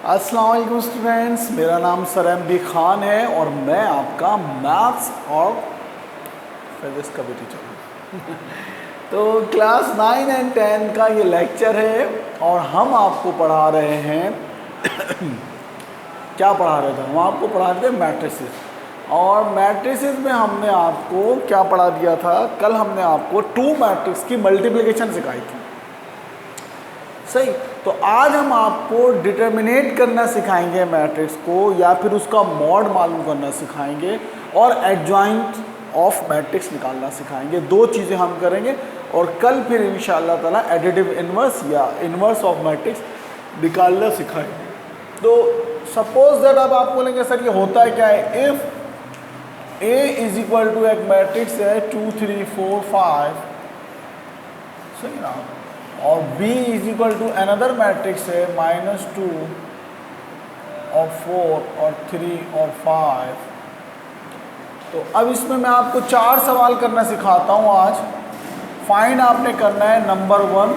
अस्सलाम वालेकुम स्टूडेंट्स, मेरा नाम सर एम.डी. खान है और मैं आपका मैथ्स और फिजिक्स का भी टीचर हूँ। तो क्लास 9 एंड 10 का ये लेक्चर है और हम आपको पढ़ा रहे हैं क्या पढ़ा रहे थे? हम आपको पढ़ा रहे थे मैट्रिसेस। और मैट्रिसेस में हमने आपको क्या पढ़ा दिया था? कल हमने आपको 2 मैट्रिक्स की मल्टीप्लिकेशन सिखाई थी, सही। तो आज हम आपको डिटर्मिनेट करना सिखाएंगे मैट्रिक्स को, या फिर उसका मॉड मालूम करना सिखाएंगे और एडजॉइंट ऑफ मैट्रिक्स निकालना सिखाएंगे। 2 चीज़ें हम करेंगे और कल फिर इंशाअल्लाह ताला एडिटिव इन्वर्स या इन्वर्स ऑफ मैट्रिक्स निकालना सिखाएंगे। तो सपोज दैट अब आप बोलेंगे सर ये होता है क्या है? If A is equal to एक मैट्रिक्स है 2 3 4 5, सही ना, और B is equal to another matrix है -2 और 4 और 3 और 5। तो अब इसमें मैं आपको 4 सवाल करना सिखाता हूँ आज। फाइंड आपने करना है नंबर 1,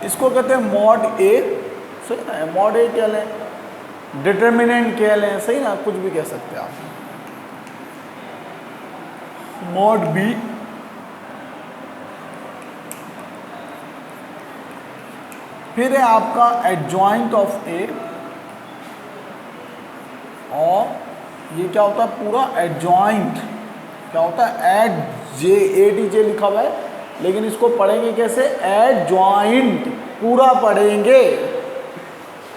इसको कहते हैं मॉड A, सही ना, मॉड A कह लें, डिटर्मिनेंट कह लें, सही ना, कुछ भी कह सकते हैं आप। मॉड B, फिर है आपका एडजॉइंट ऑफ A, और ये क्या होता है पूरा एडजॉइंट, क्या होता है एड जे, ADJ लिखा हुआ है, लेकिन इसको पढ़ेंगे कैसे? एडजॉइंट पूरा पढ़ेंगे,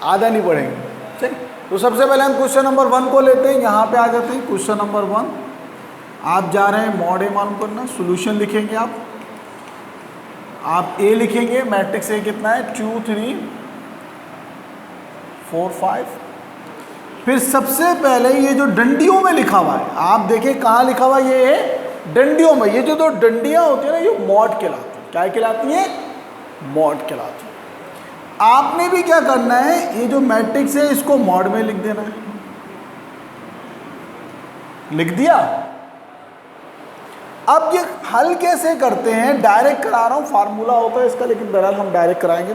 आधा नहीं पढ़ेंगे, ठीक। तो सबसे पहले हम क्वेश्चन नंबर 1 को लेते हैं, यहाँ पे आ जाते हैं। क्वेश्चन नंबर 1 आप जा रहे हैं मॉड A मालूम करना, सोल्यूशन लिखेंगे आप A लिखेंगे, मैट्रिक्स A कितना है 2 3 4 5। फिर सबसे पहले ये जो डंडियों में लिखा हुआ है, आप देखें कहाँ लिखा हुआ है, ये है डंडियों में। ये जो 2 डंडियाँ होती है ना, ये मॉड कहलाती हैं। क्या कहलाती हैं? मॉड कहलाती हैं। आपने भी क्या करना है, ये जो मैट्रिक्स है इसको मॉड में लिख देना है। लिख दिया। अब ये हल कैसे करते हैं? डायरेक्ट करा रहा हूं, फार्मूला होता है इसका, लेकिन बहरहाल हम डायरेक्ट कराएंगे।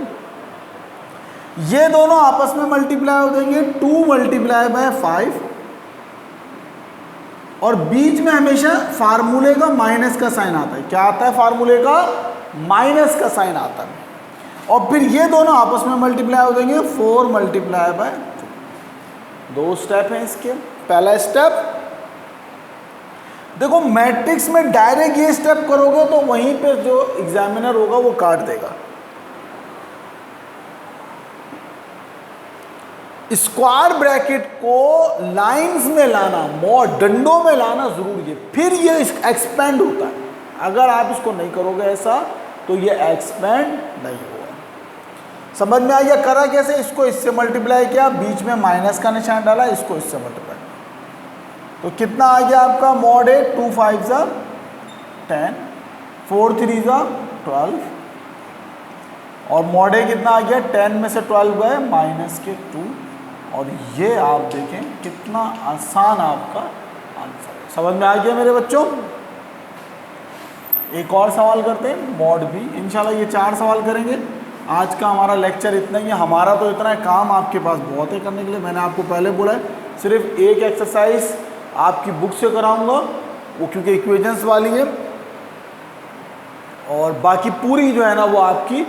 ये दोनों आपस में मल्टीप्लाई हो जाएंगे, 2 मल्टीप्लाई बाय 5, और बीच में हमेशा फार्मूले का माइनस का साइन आता है। क्या आता है? फार्मूले का माइनस का साइन आता है। और फिर ये दोनों आपस में मल्टीप्लाई हो जाएंगे, 4 मल्टीप्लाई बाय 2। 2 स्टेप हैं इसके। पहला स्टेप देखो, मैट्रिक्स में डायरेक्ट ये स्टेप करोगे तो वहीं पे जो एग्जामिनर होगा वो काट देगा। स्क्वायर ब्रैकेट को लाइंस में लाना, मॉड डंडों में लाना जरूरी है, फिर ये एक्सपेंड होता है। अगर आप इसको नहीं करोगे ऐसा तो ये एक्सपेंड नहीं होगा। समझ में आ गया? करा कैसे? इसको इससे मल्टीप्लाई किया, बीच में माइनस का निशान डाला, इसको इससे मल्टीप्लाई, तो कितना आ गया आपका? मॉड A 2 5 जा 10, 4 3 जा 12, और मॉड A कितना आ गया? 10 में से 12 गए -2। और ये आप देखें कितना आसान आपका आंसर है। समझ में आ गया मेरे बच्चों? एक और सवाल करते हैं, मॉड B। इंशाल्लाह ये 4 सवाल करेंगे। आज का हमारा लेक्चर इतना ही है। हमारा तो इतना है, काम आपके पास बहुत है करने के लिए। मैंने आपको पहले बोला है सिर्फ एक एक्सरसाइज आपकी बुक से कराऊंगा, वो क्योंकि इक्वेशंस वाली है, और बाकी पूरी जो है ना वो आपकी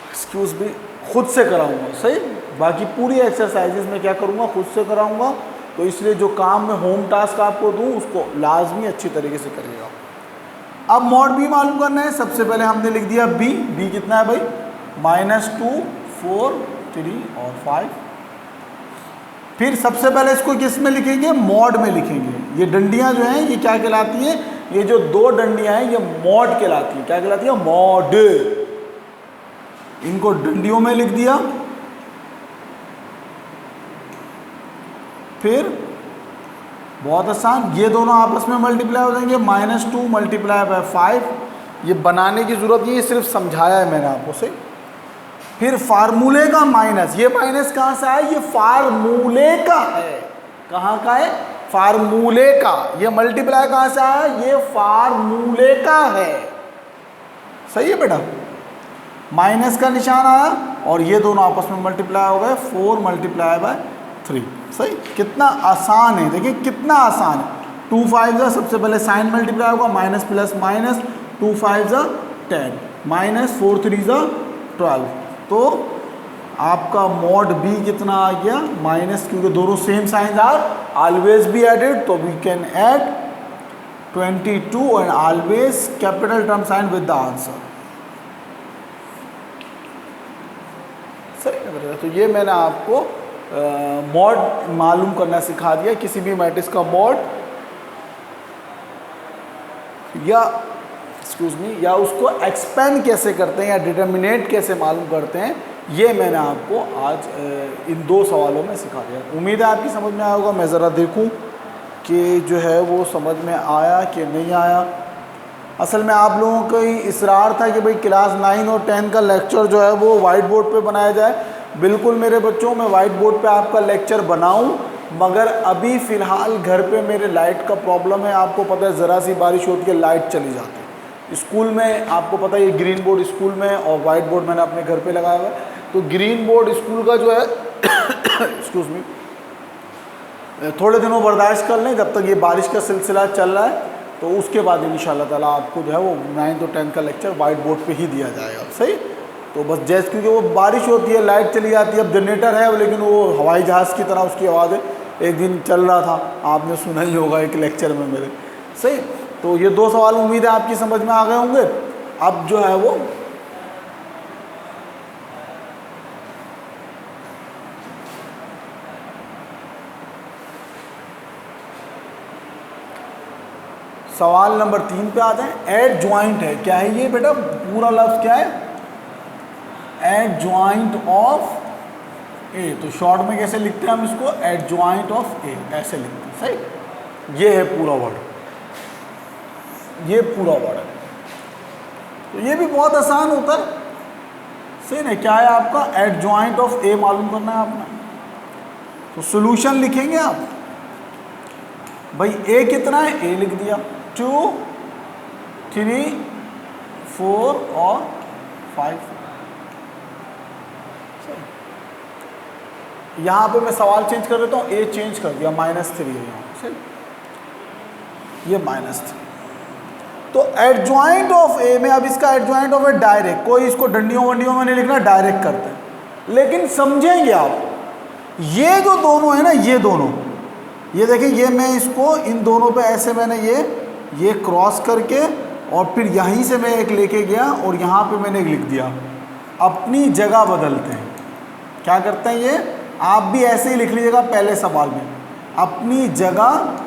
एक्सक्यूज भी खुद से कराऊंगा, सही। बाकी पूरी एक्सरसाइजेस में क्या करूंगा? खुद से कराऊंगा। तो इसलिए जो काम में होम टास्क आपको दूं उसको लाजमी अच्छी तरीके से करिएगा। अब मॉड B मालूम करना है। सबसे पहले हमने लिख दिया B कितना है भाई? -2 4 3 और 5। फिर सबसे पहले इसको किस में लिखेंगे? मॉड में लिखेंगे। ये डंडियां जो हैं ये क्या कहलाती हैं? ये जो 2 डंडियां हैं ये मॉड कहलाती हैं। क्या कहलाती है? मॉड। इनको डंडियों में लिख दिया। फिर बहुत आसान, ये दोनों आपस में मल्टीप्लाई हो जाएंगे, -2 मल्टीप्लाई बाय 5। ये बनाने की जरूरत नहीं है, सिर्फ समझाया है मैंने आपको से। फिर फार्मूले का माइनस, ये माइनस कहाँ से आया? ये फार्मूले का है। कहाँ का है? फार्मूले का। ये मल्टीप्लाई कहाँ से आया? ये फार्मूले का है। सही है बेटा? माइनस का निशान आया और ये दोनों आपस में मल्टीप्लाई हो गए, 4 मल्टीप्लाई बाय 3। सही, कितना आसान है, देखिए कितना आसान है। 2 5 जा, सबसे पहले साइन मल्टीप्लाई होगा, माइनस प्लस माइनस, 2 5 जा 10, माइनस 4 3 जा 12। तो आपका मॉड बी कितना आ गया माइनस, क्योंकि दोनों same signs are always be added, तो we can add 22 and always capital term sign with the answer. सही, तो ये मैंने आपको मॉड मालूम करना सिखा दिया, किसी भी मैट्रिक्स का मॉड या एक्सक्यूज मी या उसको एक्सपेंड कैसे करते हैं या डिटर्मिनेट कैसे मालूम करते हैं, ये मैंने आपको आज इन 2 सवालों में सिखा दिया। उम्मीद है आपकी समझ में आया होगा। मैं ज़रा देखूं कि जो है वो समझ में आया कि नहीं आया। असल में आप लोगों का ही इसरार था कि भाई क्लास 9 और 10 का लेक्चर जो है वो वाइट बोर्ड पे बनाया जाए। बिल्कुल मेरे बच्चों, मैं वाइट बोर्ड पे आपका लेक्चर बनाऊं, मगर अभी फ़िलहाल घर पे मेरे लाइट का प्रॉब्लम है। आपको पता है ज़रा सी बारिश होती है लाइट चली जाती है। स्कूल में आपको पता है ये ग्रीन बोर्ड स्कूल में और वाइट बोर्ड मैंने अपने घर पे लगाया हुआ है। तो ग्रीन बोर्ड स्कूल का जो है एक्सक्यूज मी, थोड़े दिनों बर्दाश्त कर लें जब तक ये बारिश का सिलसिला चल रहा है, तो उसके बाद इंशाल्लाह ताला आपको जो है वो 9 और 10 का लेक्चर वाइट बोर्ड पे ही दिया जाएगा। सही, तो बस जैसे क्योंकि वो बारिश होती है लाइट चली जाती है, अब जनरेटर है लेकिन वो हवाई जहाज़ की तरह उसकी आवाज़ एक दिन चल रहा था, आपने सुना ही होगा एक लेक्चर में मेरे। सही, तो ये 2 सवाल उम्मीद है आपकी समझ में आ गए होंगे। अब जो है वो सवाल नंबर 3 पे आते हैं। एड ज्वाइंट है, क्या है ये बेटा, पूरा लफ्ज़ क्या है, एड ज्वाइंट ऑफ ए। तो शॉर्ट में कैसे लिखते हैं हम इसको, एड ज्वाइंट ऑफ ए, ऐसे लिखते हैं। सही, ये है पूरा वर्ड, ये पूरा वर्ड है। तो ये भी बहुत आसान होता है। सही ना, क्या है आपका एड ज्वाइंट ऑफ ए मालूम करना है आपने। तो सोल्यूशन लिखेंगे आप, भाई ए कितना है, ए लिख दिया, 2 3 4 और 5। यहाँ पे मैं सवाल चेंज कर देता हूँ, ए चेंज कर दिया, -3 है यहाँ। सही, ये -3। तो एडजॉइंट ऑफ ए में, अब इसका एडजॉइंट ऑफ ए डायरेक्ट, कोई इसको डंडियों वंडियों में नहीं लिखना, डायरेक्ट करते हैं। लेकिन समझेंगे आप, ये जो दोनों है ना, ये दोनों, ये देखिए, ये मैं इसको इन दोनों पे ऐसे मैंने ये क्रॉस करके और फिर यहीं से मैं एक लेके गया और यहाँ पे मैंने एक लिख दिया। अपनी जगह बदलते हैं, क्या करते हैं ये, आप भी ऐसे ही लिख लीजिएगा पहले सवाल में, अपनी जगह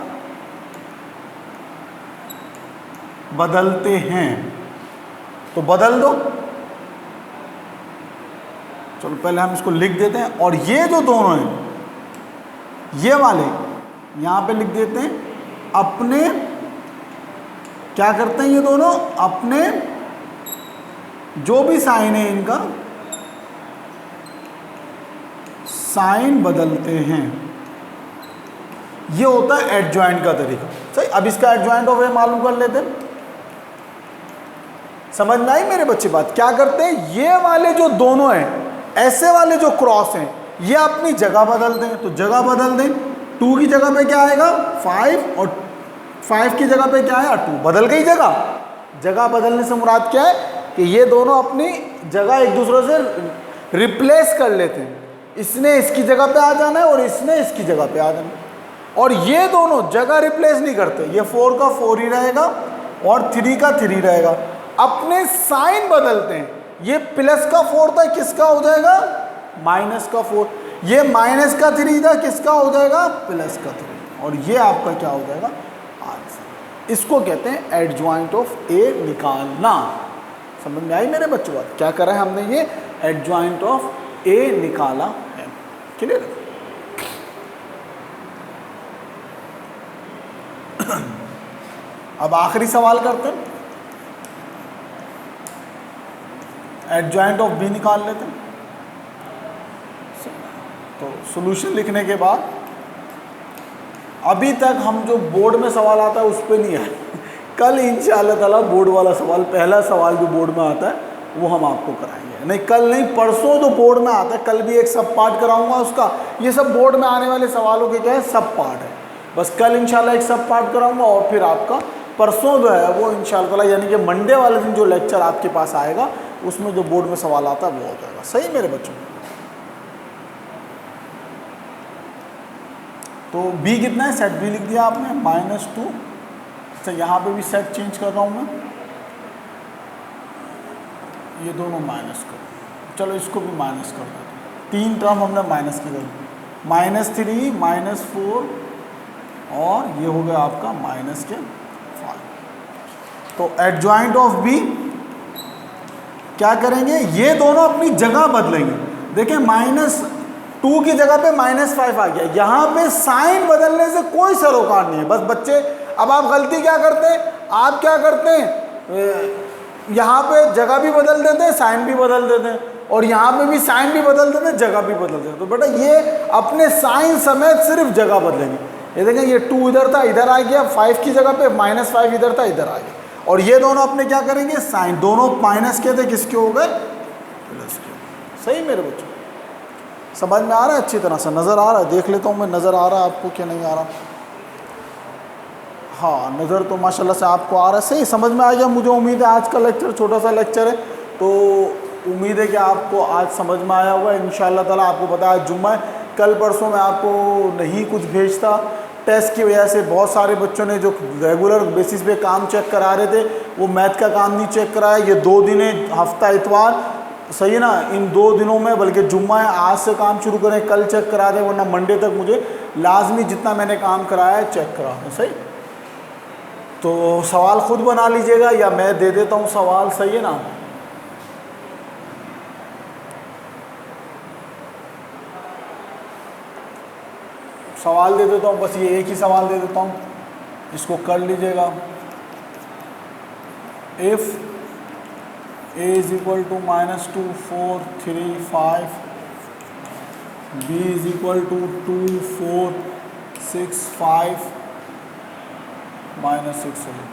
बदलते हैं। तो बदल दो, चलो पहले हम इसको लिख देते हैं। और ये जो दोनों हैं, ये वाले यहाँ पे लिख देते हैं, अपने, क्या करते हैं ये दोनों, अपने जो भी साइन है इनका साइन बदलते हैं। ये होता है एडजॉइंट का तरीका। सही, अब इसका एडजॉइंट ऑफ ए मालूम कर लेते हैं। समझ में आई मेरे बच्चे बात, क्या करते हैं, ये वाले जो दोनों हैं, ऐसे वाले जो क्रॉस हैं, ये अपनी जगह बदल दें। तो जगह बदल दें, 2 की जगह पे क्या आएगा 5 और 5 की जगह पे क्या आया 2, बदल गई जगह। जगह बदलने से मुराद क्या है कि ये दोनों अपनी जगह एक दूसरे से रिप्लेस कर लेते हैं। इसने इसकी जगह पे आ जाना है और इसने इसकी जगह पे आ जाना है। और ये दोनों जगह रिप्लेस नहीं करते, ये 4 का 4 ही रहेगा और 3 का 3 रहेगा। अपने साइन बदलते हैं, ये प्लस का 4 था, किसका हो जाएगा, माइनस का 4। ये माइनस का 3 था, किसका हो जाएगा, प्लस का 3। और ये आपका क्या हो जाएगा, आंसर। इसको कहते हैं एडजॉइंट ऑफ ए निकालना। समझ में आई मेरे बच्चों बात, क्या करा है हमने, ये एडजॉइंट ऑफ ए निकाला है। क्लियर है। अब आखिरी सवाल करते हैं, एडजॉइंट ऑफ बी निकाल लेते हैं। तो सॉल्यूशन लिखने के बाद, अभी तक हम जो बोर्ड में सवाल आता है उस पर नहीं आए, कल इंशाअल्लाह ताला बोर्ड वाला सवाल, पहला सवाल जो बोर्ड में आता है वो हम आपको कराएंगे। नहीं कल नहीं, परसों तो बोर्ड में आता है, कल भी एक सब पार्ट कराऊंगा उसका। ये सब बोर्ड में आने वाले सवालों के क्या है, सब पार्ट है। बस कल इंशाल्लाह एक सब पार्ट कराऊंगा और फिर आपका परसों जो है वो इंशाल्लाह ताला यानी कि मंडे वाले दिन जो लेक्चर आपके पास आएगा उसमें जो बोर्ड में सवाल आता है वो हो जाएगा। सही मेरे बच्चों? तो b कितना है, सेट b लिख दिया आपने -2। अच्छा यहाँ पे भी सेट चेंज कर रहा हूँ मैं, ये दोनों माइनस करो, चलो इसको भी माइनस कर देते हैं। 3 टर्म हमने माइनस की गई, -3 -4 और ये हो गया आपका -5। तो एडजॉइंट ऑफ बी क्या करेंगे, ये दोनों अपनी जगह बदलेंगे। देखिए -2 की जगह पे -5 आ गया, यहाँ पे साइन बदलने से कोई सरोकार नहीं है। बस बच्चे अब आप गलती क्या करते हैं, आप क्या करते हैं, यहाँ पे जगह भी बदल देते हैं, साइन भी बदल देते हैं, और यहाँ पे भी साइन भी बदल देते हैं, जगह भी बदल देते हैं। तो बेटा ये अपने साइन समेत सिर्फ जगह बदलेंगे। ये देखें ये 2 इधर था, इधर आ गया, 5 की जगह पे -5 इधर था, इधर आ गया। और ये दोनों अपने क्या करेंगे, साइन, दोनों माइनस के थे, किसके हो गए, प्लस के। सही मेरे बच्चों? समझ में आ रहा है, अच्छी तरह से नज़र आ रहा है? देख लेता हूँ मैं, नज़र आ रहा है आपको क्या नहीं आ रहा? हाँ नज़र तो माशाल्लाह से आपको आ रहा है, सही समझ में आ गया। मुझे उम्मीद है आज का लेक्चर छोटा सा लेक्चर है, तो उम्मीद है कि आपको आज समझ में आया होगा इंशाअल्लाह ताला। आपको पता है आज जुम्मा है, कल परसों मैं आपको नहीं कुछ भेजता, टेस्ट की वजह से बहुत सारे बच्चों ने जो रेगुलर बेसिस पे काम चेक करा रहे थे वो मैथ का काम नहीं चेक कराया। ये 2 दिन है, हफ्ता इतवार, सही है ना, इन 2 दिनों में, बल्कि जुम्मा है, आज से काम शुरू करें, कल चेक करा दें, वरना मंडे तक मुझे लाजमी जितना मैंने काम कराया है चेक करा दें। सही, तो सवाल खुद बना लीजिएगा या मैं दे देता हूँ सवाल, सही है ना? सवाल दे देता हूँ, बस ये एक ही सवाल दे देता हूँ, इसको कर लीजिएगा। If a is equal to -2 4 3 5, b is equal to 2 4 6 5 -6 7,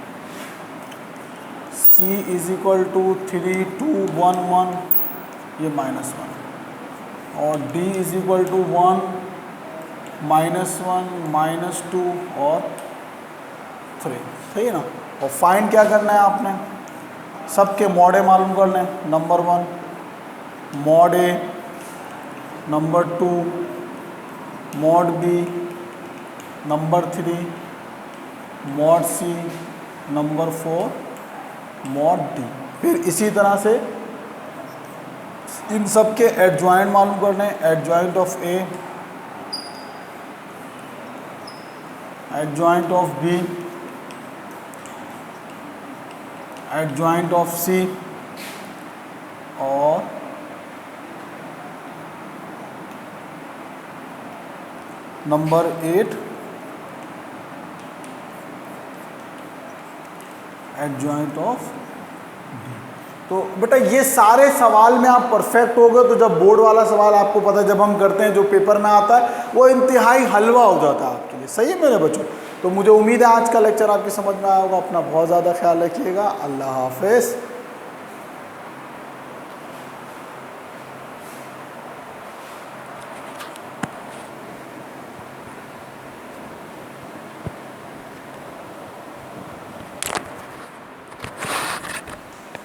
c is equal to 3 2 1 1, ये -1, और d is equal to 1 -1 -2 और 3। सही है ना? और फाइंड क्या करना है आपने, सबके मॉडे मालूम करने हैं। Number 1 mod A, number 2 mod B, number 3 mod C, number 4 mod D. फिर इसी तरह से इन सब के एडजॉइंट मालूम करने हैं। Adjoint of A, adjoint of B, adjoint of C और नंबर 8 एडजॉइंट ऑफ डी। तो बेटा ये सारे सवाल में आप परफेक्ट हो गए तो जब बोर्ड वाला सवाल आपको पता है जब हम करते हैं जो पेपर में आता है वो इंतहाई हलवा हो जाता है आपके लिए। सही है मेरे बच्चों? तो मुझे उम्मीद है आज का लेक्चर आपकी समझ में आया होगा। अपना बहुत ज़्यादा ख्याल रखिएगा। अल्लाह हाफिज़।